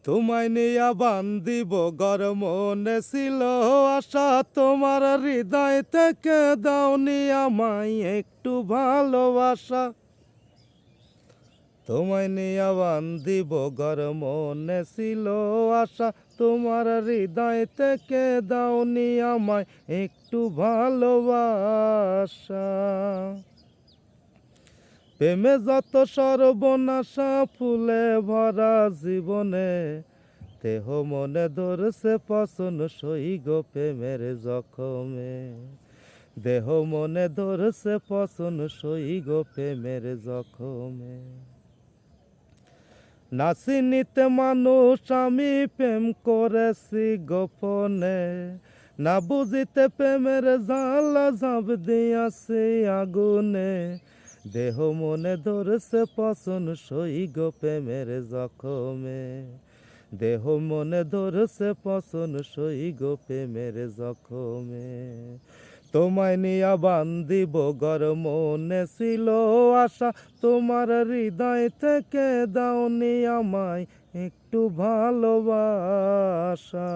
তোমায় নিয়া বান্দিব ঘর মনে ছিল আশা, তোমার হৃদয় থেকে দাওনি আমায় একটু ভালোবাসা। তোমায় নিয়া বান্দিব ঘর মনে ছিল আশা, তোমার হৃদয় থেকে দাওনি আমায় একটু ভালোবাসা। প্রেমে যত সর্বনাশা, ফুলে ভরা জীবনে, দেহ মনে ধরছে পছন সই গো প্রেমের জখমে। দেহ মনে ধরছে পছন সই গো প্রেমের জখমে। নাচিনিতে মানুষ আমি প্রেম করেছি গোপনে, না বুঝিতে প্রেমের জ্বালা ঝাঁপ দিয়াছি আগুনে। দেহ মনে ধরছে পছন সই গো প্রেমের জখমে। দেহ মনে ধরছে পছন সই গো প্রেমের জখমে। তোমায় নিয়া বান্দিব ঘর মনে ছিল আশা, তোমার হৃদয় থেকে দাওনি আমায় একটু ভালোবাসা।